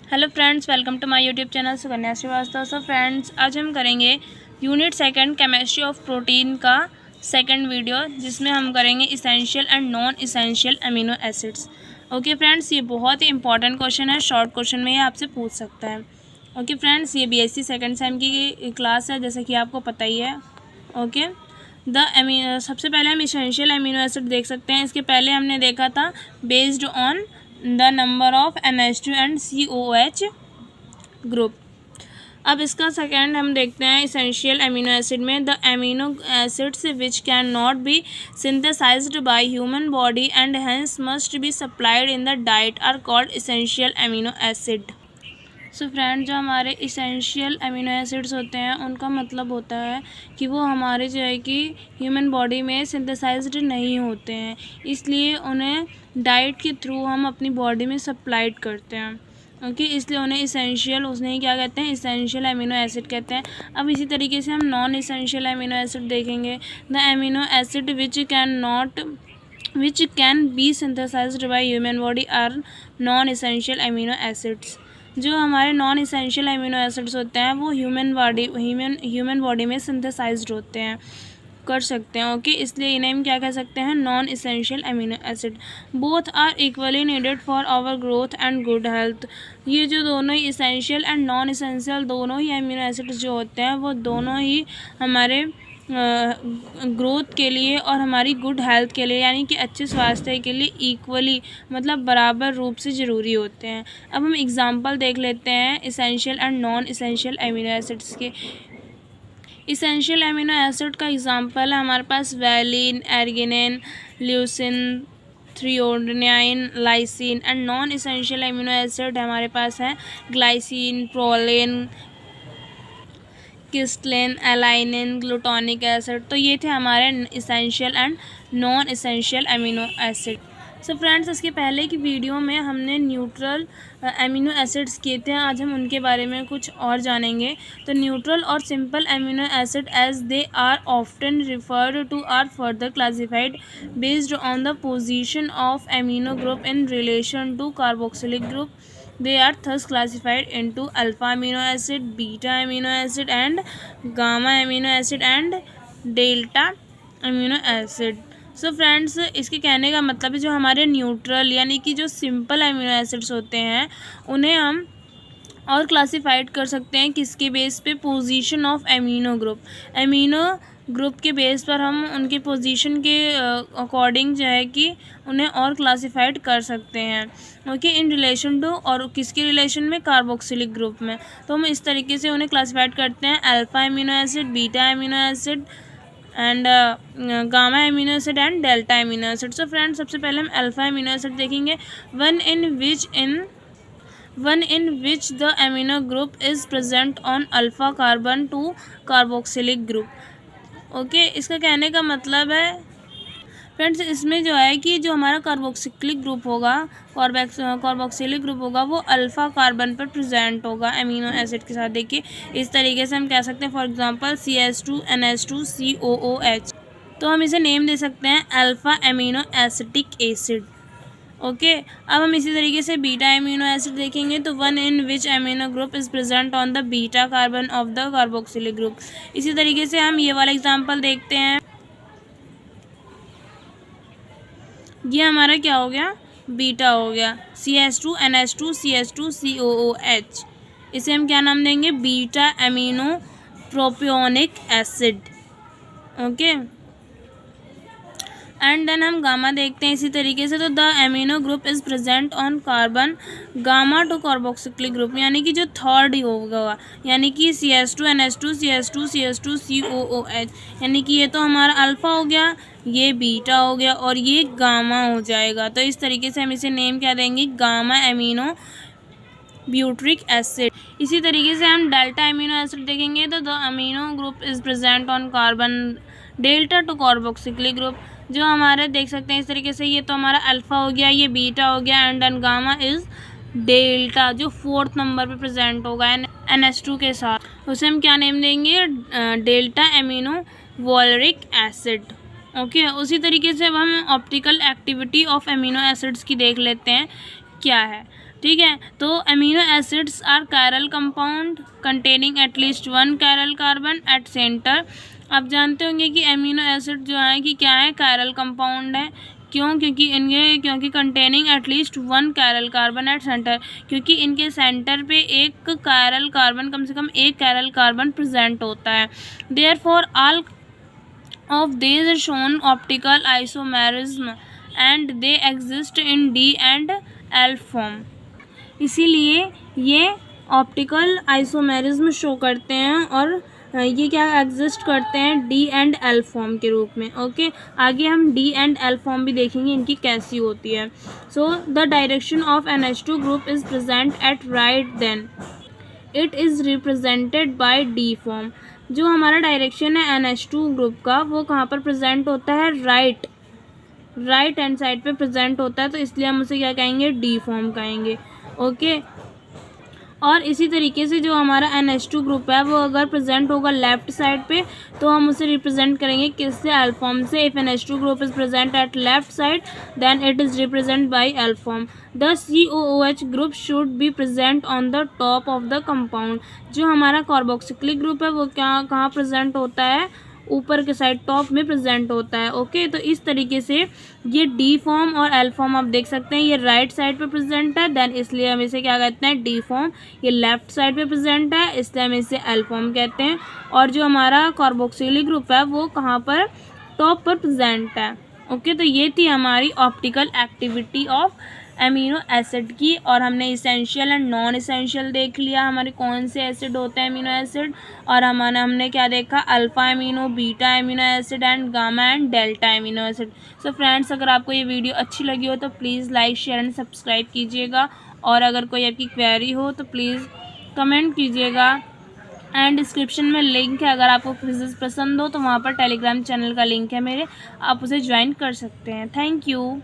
Hello friends, welcome to my YouTube channel Sukanya Srivastava. So friends, आज हम करेंगे unit second chemistry of protein का second video, जिसमें हम करेंगे essential and non essential amino acids. Okay friends, ये बहुत ही इंपॉर्टेंट क्वेश्चन है। शॉर्ट क्वेश्चन में ये आपसे पूछ सकता है। ओके फ्रेंड्स, ये बीएससी सेकेंड सेम की क्लास है, जैसे कि आपको पता ही है। ओके, सबसे पहले हम इसेंशियल अमीनो एसिड देख सकते हैं। इसके पहले हमने देखा था based on the number of NH2 and COOH group. अब इसका सेकेंड हम देखते हैं इसेंशियल अमीनो एसिड में the amino acids which can not be synthesized by human body and hence must be supplied in the diet are called essential amino acid. So friend, जो हमारे essential amino acids होते हैं उनका मतलब होता है कि वो हमारे जो है कि ह्यूमन बॉडी में सिंथेसाइज्ड नहीं होते हैं, इसलिए उन्हें डाइट के थ्रू हम अपनी बॉडी में सप्लाइड करते हैं। ओके, इसलिए उन्हें उसने क्या कहते हैं, इसेंशियल अमीनो एसिड कहते हैं। अब इसी तरीके से हम नॉन इसेंशियल अमीनो एसिड देखेंगे। The amino acid which can be synthesized by human body are non essential amino acids. जो हमारे नॉन इसेंशियल अमीनो एसिड्स होते हैं वो ह्यूमन बॉडी में सिंथेसाइज्ड होते हैं, कर सकते हैं। ओके, इसलिए इन्हें हम क्या कह सकते हैं, non essential amino acid. Both are equally needed for our growth and good health. ये जो दोनों ही इसेंशियल एंड नॉन इसेंशियल दोनों ही अमीनो एसिड्स जो होते हैं वो दोनों ही हमारे ग्रोथ के लिए और हमारी गुड हेल्थ के लिए, यानी कि अच्छे स्वास्थ्य के लिए इक्वली मतलब बराबर रूप से ज़रूरी होते हैं। अब हम एग्जांपल देख लेते हैं essential and non essential amino acids के। इसेंशियल अमीनो एसिड का एग्जांपल है हमारे पास valine, arginine, leucine, threonine, lysine. And non essential amino acid हमारे पास है glycine, proline, cysteine, alanine, glutamic acid. तो ये थे हमारे essential and non essential amino acid. So friends, इसके पहले की वीडियो में हमने न्यूट्रल अमीनो एसिड्स किए थे। आज हम उनके बारे में कुछ और जानेंगे। तो न्यूट्रल और simple amino acid as they are often referred to are further classified based on the position of amino group in relation to carboxylic group. They are thus classified into alpha amino acid, beta amino acid and gamma amino acid and delta amino acid. So friends, इसके कहने का मतलब है जो हमारे neutral यानी कि जो सिंपल अमीनो एसिड्स होते हैं उन्हें हम और क्लासिफाइड कर सकते हैं किसके बेस पे, पोजीशन ऑफ अमीनो ग्रुप के बेस पर हम उनके पोजीशन के अकॉर्डिंग जो है कि उन्हें और क्लासिफाइड कर सकते हैं। ओके, इन रिलेशन टू, और किसके रिलेशन में, कार्बोक्सिलिक ग्रुप में। तो हम इस तरीके से उन्हें क्लासिफाइड करते हैं, alpha amino acid, beta amino acid and gamma amino acid and delta amino acid. So friends, सबसे पहले हम अल्फा अमीनो एसिड देखेंगे। One in which the amino group is present on alpha carbon to carboxylic group. Okay, इसका कहने का मतलब है friends, इसमें जो है कि जो हमारा कार्बोक्सिलिक ग्रुप होगा, कार्बोक्सिलिक ग्रुप होगा, वो अल्फ़ा कार्बन पर प्रेजेंट होगा अमीनो एसिड के साथ। देखिए, इस तरीके से हम कह सकते हैं, for example CH2 NH2 COOH। तो हम इसे नेम दे सकते हैं alpha amino acetic acid. Okay, अब हम इसी तरीके से बीटा अमीनो एसिड देखेंगे। तो one in which amino group is present on the beta carbon of the carboxylic group. इसी तरीके से हम ये वाला एग्जांपल देखते हैं। ये हमारा क्या हो गया, बीटा हो गया, CH2 NH2 CH2 COOH। इसे हम क्या नाम देंगे, beta amino propionic acid. Okay, and then हम गामा देखते हैं इसी तरीके से। तो the amino group is present on carbon gamma to carboxylic group, यानी कि जो थर्ड होगा, यानी कि CH2 NH2 CH2 CH2 COOH, यानी कि ये तो हमारा अल्फ़ा हो गया, ये बीटा हो गया और ये गामा हो जाएगा। तो इस तरीके से हम इसे नेम क्या देंगे, गामा अमीनो ब्यूट्रिक एसिड। इसी तरीके से हम डेल्टा अमीनो एसिड देखेंगे। तो the amino group is present on carbon delta two carboxylic group, जो हमारे देख सकते हैं इस तरीके से। ये तो हमारा अल्फ़ा हो गया, ये बीटा हो गया, and then gamma is delta, जो 4th नंबर पे प्रेजेंट होगा NH2 के साथ। उसे हम क्या नेम देंगे, delta amino valeric acid. Okay, उसी तरीके से अब हम optical activity of amino acids की देख लेते हैं क्या है। ठीक है। तो अमीनो एसिड्स are chiral compound containing at least one chiral carbon at centre. आप जानते होंगे कि अमीनो एसिड जो है कि क्या है, कायरल कंपाउंड है। क्योंकि containing at least one chiral carbon at centre, क्योंकि इनके सेंटर पे एक कायरल कार्बन, कम से कम एक कायरल कार्बन प्रेजेंट होता है। Therefore all of these shown optical isomerism and they exist in D and L form. इसीलिए ये ऑप्टिकल आइसोमेरिज्म शो करते हैं और ये क्या एग्जिस्ट करते हैं, डी एंड एल फॉर्म के रूप में। ओके, आगे हम डी एंड एल फॉर्म भी देखेंगे इनकी कैसी होती है। So the direction of NH2 group is present at right, then it is represented by D form. जो हमारा डायरेक्शन है NH2 ग्रुप का, वो कहाँ पर प्रेजेंट होता है, राइट हैंड साइड पे प्रेजेंट होता है, तो इसलिए हम उसे क्या कहेंगे, डी फॉर्म कहेंगे। ओके, और इसी तरीके से जो हमारा NH2 ग्रुप है वो अगर प्रेजेंट होगा लेफ्ट साइड पे, तो हम उसे रिप्रेजेंट करेंगे किससे, एल फॉर्म से। If NH2 group is present at left side then it is represent by L form. The COOH group should be present on the top of the compound. जो हमारा carboxylic group है वो कहाँ present होता है, ऊपर के साइड टॉप में प्रेजेंट होता है। ओके, तो इस तरीके से ये डी फॉर्म और एल फॉर्म आप देख सकते हैं, ये राइट साइड पे प्रेजेंट है, देन इसलिए हम इसे क्या कहते हैं, डी फॉर्म। ये लेफ्ट साइड पे प्रेजेंट है, इसलिए हम इसे एल फॉर्म कहते हैं। और जो हमारा कार्बोक्सिलिक ग्रुप है वो कहाँ पर, टॉप पर प्रेजेंट है। ओके, तो ये थी हमारी optical activity of amino acid की, और हमने इसेंशियल एंड नॉन इसेंशियल देख लिया, हमारे कौन से एसिड होते हैं अमीनो एसिड। और हमने क्या देखा, alpha amino, beta amino acid and gamma and delta amino acid. So friends, अगर आपको ये वीडियो अच्छी लगी हो तो please like, share and subscribe कीजिएगा, और अगर कोई आपकी क्वेरी हो तो प्लीज़ कमेंट कीजिएगा। एंड डिस्क्रिप्शन में लिंक है, अगर आपको फिजिक्स पसंद हो तो वहाँ पर टेलीग्राम चैनल का लिंक है मेरे, आप उसे ज्वाइन कर सकते हैं। Thank you.